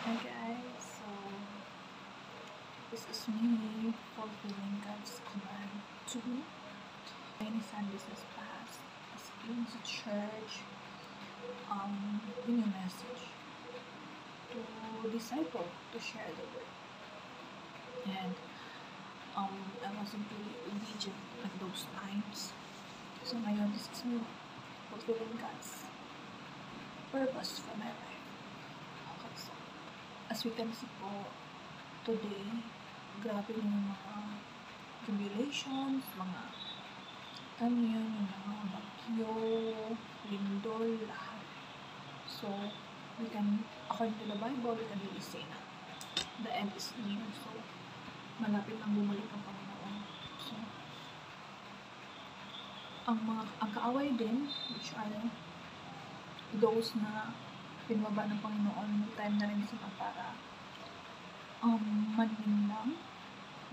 Hi guys, so this is me fulfilling God's command to many Sundays has passed. As in sa church, bring a message to disciple, to share the word. And I wasn't really obedient at those times. So ngayon, this is me fulfilling God's purpose for my life. Okay, so as we can see po, today, grabe yung mga tribulations, mga yung mga bagyo, lindol, lahat. So, according to the Bible, we can really say na the end is near. So, malapit nang bumalik ang Panginoon. So, ang kaaway din, which are those na pinababa ng Panginoon, time na rin sila para manlinlang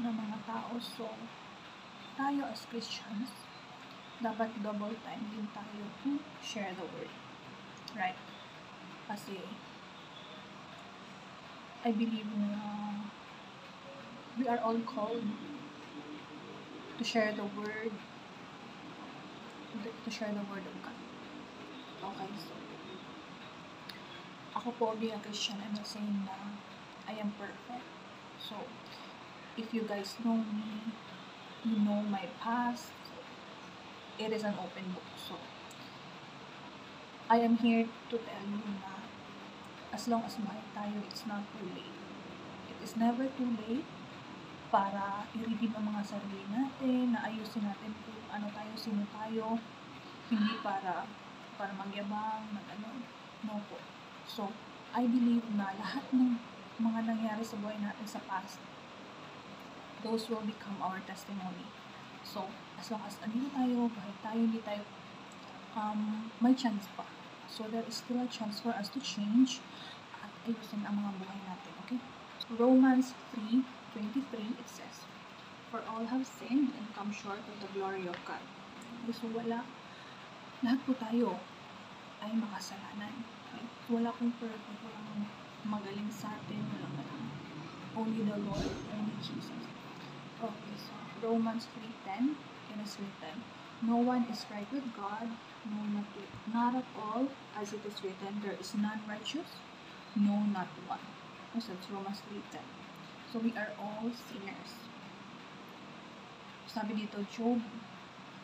ng mga tao. So, tayo as Christians, dapat double time din tayo to share the word. Right? Kasi, I believe na we are all called to share the word, of God. Okay, so, ako po being a Christian, I'm not saying na I am perfect. So, if you guys know me, you know my past, it is an open book. So, I am here to tell you na as long as mahal tayo, it's not too late. It is never too late para i-redeem ang mga sarili natin, na ayusin natin kung ano tayo, sino tayo, hindi para magyabang, no po. So, I believe na lahat ng mga nangyari sa buhay natin sa past, those will become our testimony. So, as long as andito tayo, kahit tayo hindi tayo, may chance pa. So, there is still a chance for us to change at ayusin ang mga buhay natin, okay? Romans 3:23, it says, "For all have sinned and come short of the glory of God." So, lahat po tayo ay makasalanan. Okay? Wala pong perfect, walang magaling sa atin, walang only the Lord, only Jesus. Okay, so Romans 3:10, it is written, "No one is right with God, no, not at all, as it is written, there is none righteous, no, not one." So that's Romans 3:10. So we are all sinners. Sabi dito, Job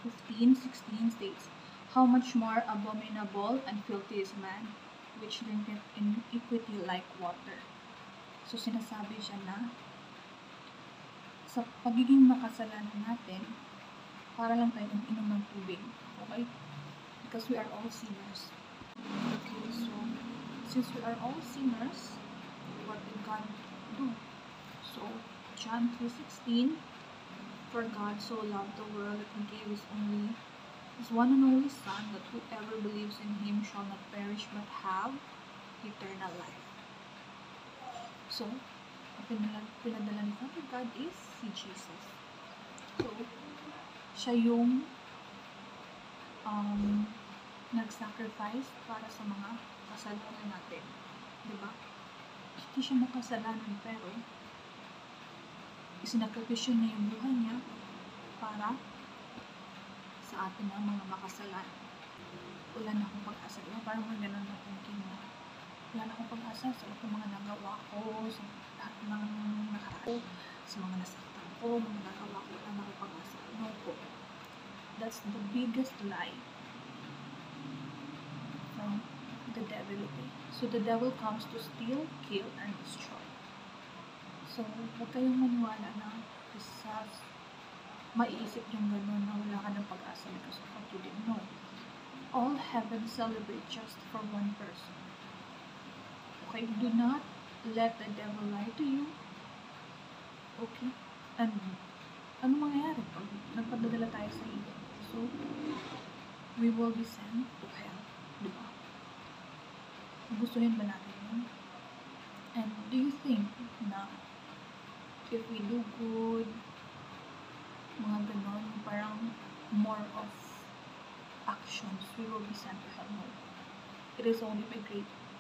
15:16 states, "How much more abominable and filthy is man, which drinketh iniquity like water." So sinasabi siya na sa pagiging makasalanan natin, para lang tayo uminom ng tubig. Okay? Because we are all sinners. Okay, so since we are all sinners, what did God do? So, John 3:16, "For God so loved the world that He gave His one and only Son, that whoever believes in Him shall not perish but have eternal life." So, ang pinadala ni Father God is si Jesus. So, siya yung nag-sacrifice para sa mga kasalanan natin. Diba? Hindi siya makasalanan, pero isinakripisyo niya yung buhay niya para sa atin ang mga makasalanan. Wala na akong pag-asa. Diba? Parang mga ganun na thinking na wala na akong pag-asa sa lahat ng mga nagawa ko, sa lahat ng nakaraan, sa mga nasaktan ko, mga nagawa ko, wala na akong pag-asa. No po. That's the biggest lie from the devil. Okay? So the devil comes to steal, kill, and destroy. So, huwag kayong maniwala na isa maiisip yung gano'n na wala ka ng pag-asa because of what you didn't know. All heaven celebrate just for one person. Okay? Do not let the devil lie to you. Okay? And ano mangyayari pag nagpadadala tayo sa iyo? So, we will be sent to hell. Diba? Gustuhin ba natin yun? And do you think na if we do good, mga ganon, parang more of actions, we will be sent to hell? No. It is only by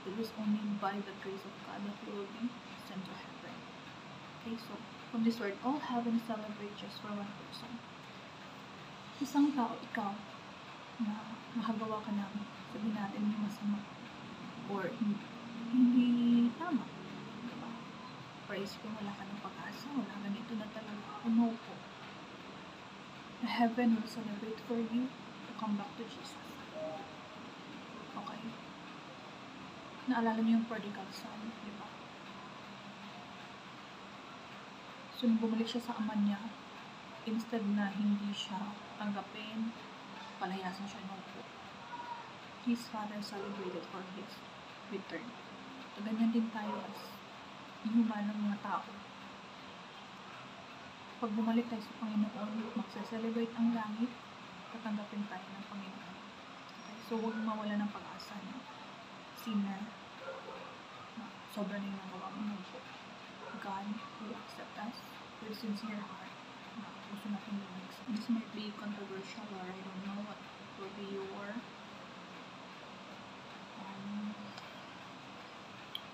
It is only by the grace of God that we will be sent to heaven. Okay, so from this word, all heaven celebrate just for one person. Isang tao, ikaw, na nakagawa ka ng sabihin natin yung masama or hindi tama. Diba? Praise ko, wala ka ng pag-asa, wala ganito na talaga. No po. The heaven will celebrate for you to come back to Jesus. Okay? Naalala niyo yung prodigal son, di ba? So, nung bumalik siya sa ama niya, instead na hindi siya tanggapin, palayasin siya no po. His father celebrated for his return. So, ganyan din tayo as human ng mga tao. Pag bumalik tayo sa Panginoon, magsa-celebrate ang langit, tatanggapin tayo ng Panginoon. Okay? So, huwag mawala ng pag-asa na sinner, sobra na yung nagawa mo ng po. God will accept us with sincere heart. Gusto natin lumix. This might be controversial or I don't know what will be your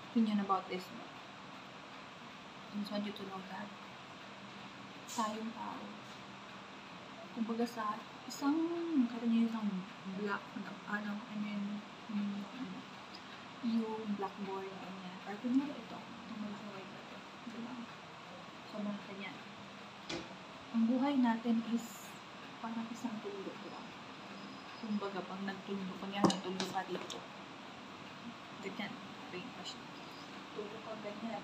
opinion about this. I just want you to know that tayong tao, kumbaga sa isang black na yung blackboard niya, or kunyari itong malaki white na ito, diba? So, malaki niya. Ang buhay natin is parang isang tuldok, diba? Kumbaga, pag nagtuldok ka dito. Ganyan, pain pa siya. Tuldok ka ganyan.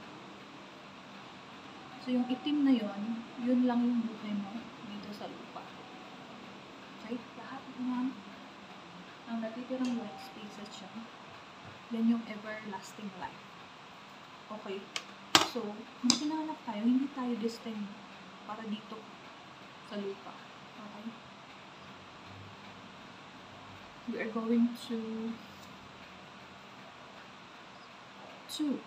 So, yung itim na yun lang yung buhay mo dito sa lupa. Okay? Lahat niyan, ang natitirang white spaces siya, yan yung everlasting life. Okay? So, kung sinanap tayo, hindi tayo destined para dito sa lupa. Okay? We are going to two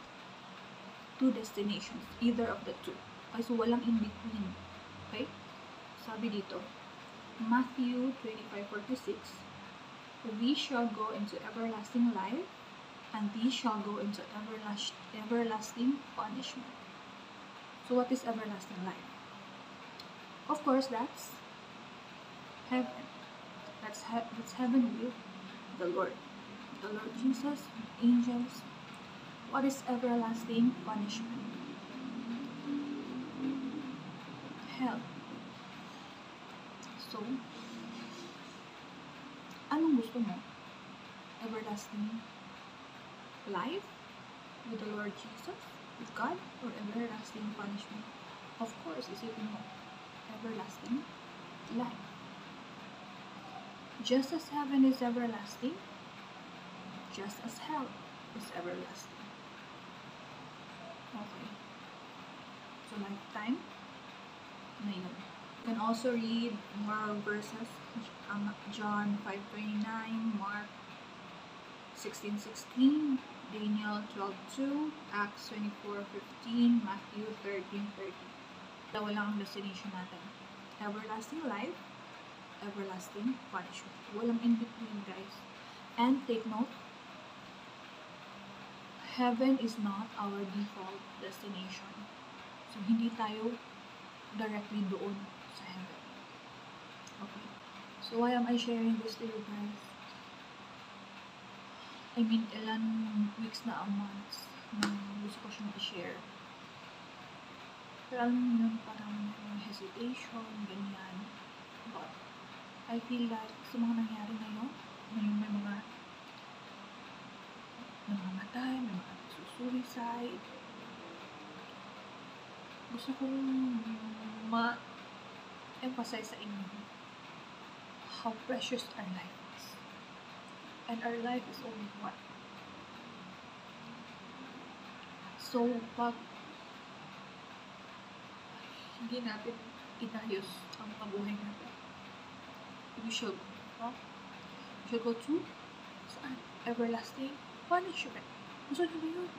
destinations, either of the two. Okay, so walang in between. Okay? Sabi dito, Matthew 25:46, we shall go into everlasting life, and these shall go into everlasting punishment. So what is everlasting life? Of course, that's heaven. That's heaven with the Lord Jesus, angels. What is everlasting punishment? Hell. So, anong gusto mo? Everlasting life with the Lord Jesus, with God, or everlasting punishment? Of course, isipin mo, everlasting life. Just as heaven is everlasting, just as hell is everlasting. Okay. So, lifetime na yun. You can also read more verses. John 5:29, Mark 16:16, Daniel 12:2, Acts 24:15, Matthew 13:30. Dalawa lang ang destination natin. Everlasting life, everlasting punishment. Walang in between, guys. And take note, heaven is not our default destination. So, hindi tayo directly doon sa heaven. Okay. So, why am I sharing this to you guys? I mean, ilan weeks na ang months na gusto ko siyang i-share. Pero alam mo yun, parang may hesitation, ganyan. But, I feel like sa mga nangyari ngayon, may mga namamatay, may mga suicide. Gusto kong ma-emphasize sa inyo how precious our life is. And our life is only one. So, pag hindi natin inayos ang pabuhay natin, we should go to saan? Everlasting punishment. Gusto nyo ba yun?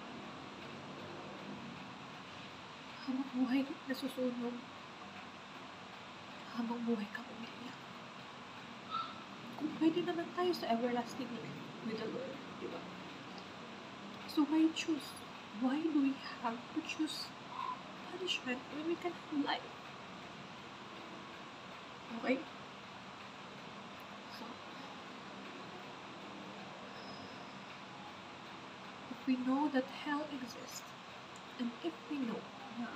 Habang buhay nasusunog, habang buhay ka umiiyak. Kung pwede naman tayo sa everlasting life with the Lord, di ba? So why choose? Why do we have to choose punishment when we can have life? Okay? So, if we know that hell exists, and if we know na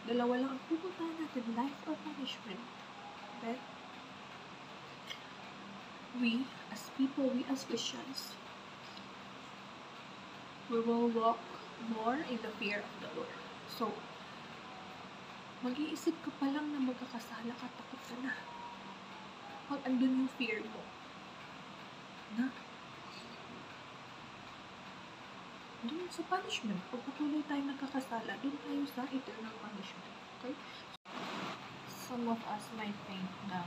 dalawa lang ang pupuntahan natin, life or punishment, then we as people, we as Christians, we will walk more in the fear of the Lord. So, mag-iisip ka pa lang na magkakasala ka, takot ka na. Pag andun yung fear mo, na doon sa punishment, pag patuloy tayo nagkakasala, doon tayo sa eternal punishment. Okay? Some of us might think na,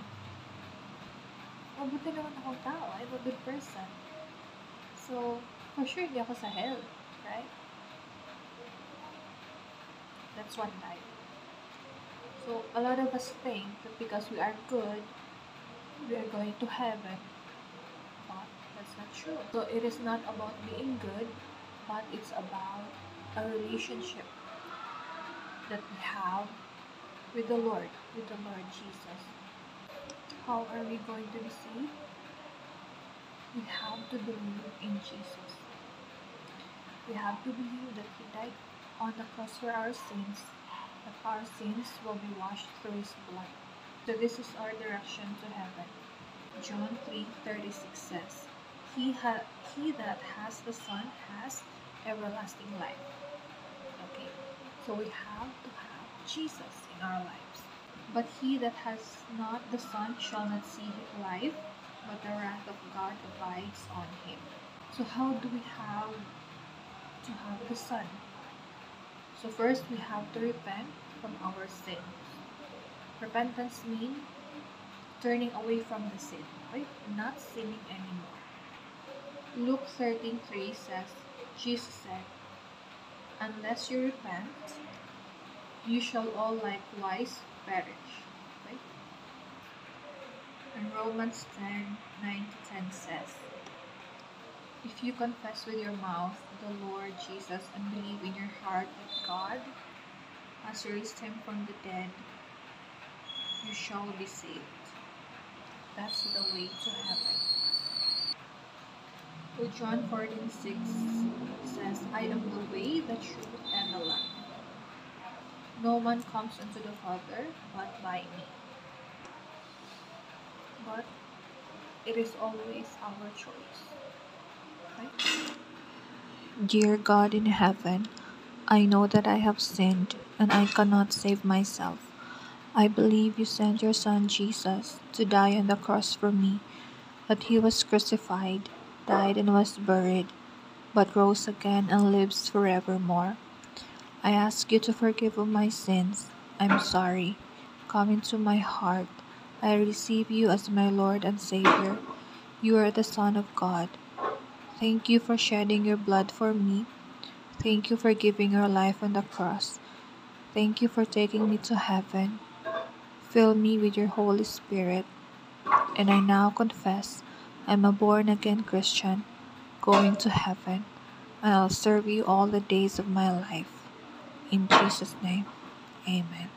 mabuti naman akong tao, I'm a good person. So, for sure, hindi ako sa hell. Right? That's one lie. So, a lot of us think that because we are good, we are going to heaven. But that's not true. So, it is not about being good, but it's about a relationship that we have with the Lord Jesus. How are we going to be saved? We have to believe in Jesus. We have to believe that He died on the cross for our sins, that our sins will be washed through His blood. So this is our direction to heaven. John 3:36 says, He that has the Son has everlasting life. Okay, so we have to have Jesus in our lives. But he that has not the Son shall not see life, but the wrath of God abides on him. So how do we have to have the Son? So first we have to repent from our sins. Repentance means turning away from the sin, right? Not sinning anymore. Luke 13:3 says, Jesus said, unless you repent, you shall all likewise perish. Right? And Romans 10:9-10 says, if you confess with your mouth the Lord Jesus and believe in your heart that God has raised him from the dead, you shall be saved. That's the way to heaven. So John 14:6 says, I am the way, the truth, and the life. No man comes unto the Father but by me. But it is always our choice. Right? Dear God in heaven, I know that I have sinned and I cannot save myself. I believe you sent your Son Jesus to die on the cross for me, that he was crucified, died and was buried, but rose again and lives forevermore. I ask you to forgive of my sins. I'm sorry. Come into my heart. I receive you as my Lord and Savior. You are the Son of God. Thank you for shedding your blood for me. Thank you for giving your life on the cross. Thank you for taking me to heaven. Fill me with your Holy Spirit. And I now confess I'm a born-again Christian, going to heaven, and I'll serve you all the days of my life. In Jesus' name, amen.